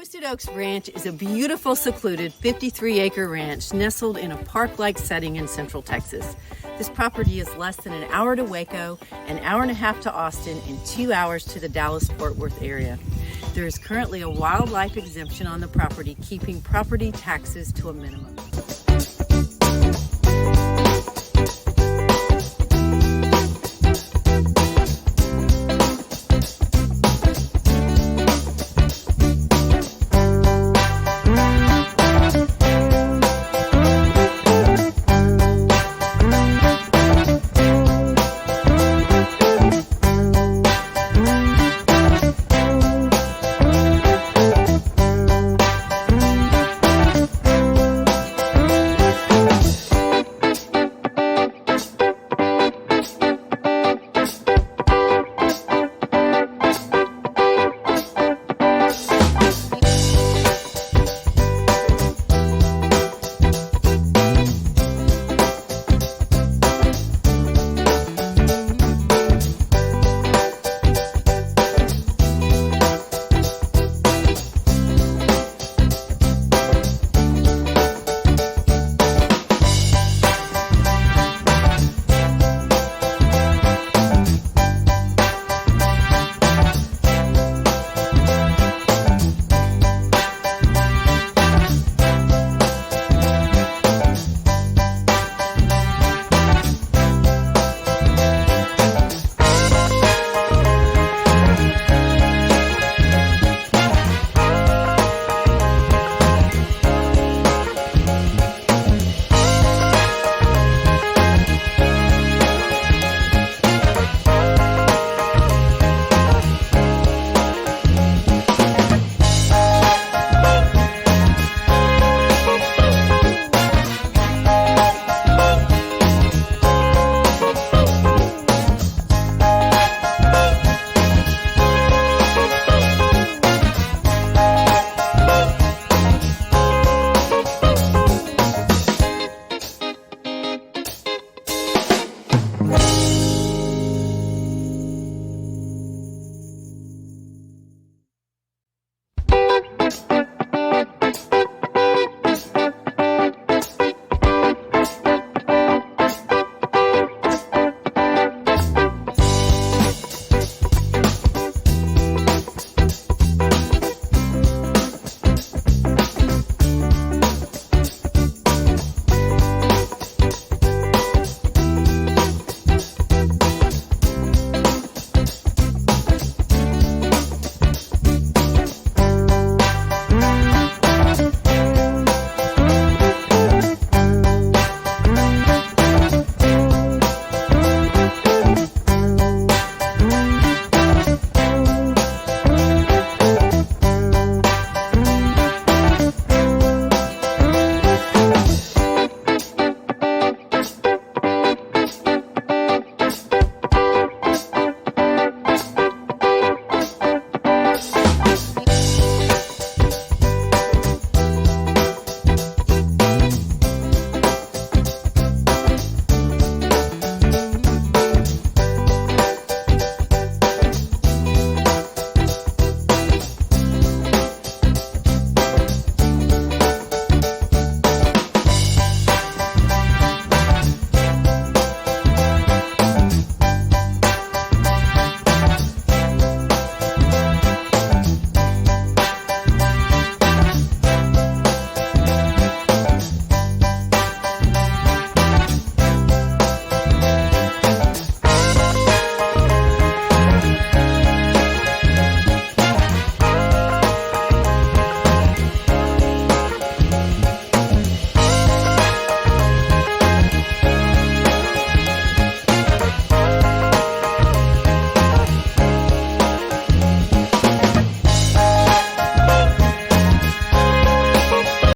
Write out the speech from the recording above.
Twisted Oaks Ranch is a beautiful, secluded 53-acre ranch nestled in a park-like setting in Central Texas. This property is less than an hour to Waco, an hour and a half to Austin, and 2 hours to the Dallas-Fort Worth area. There is currently a wildlife exemption on the property, keeping property taxes to a minimum.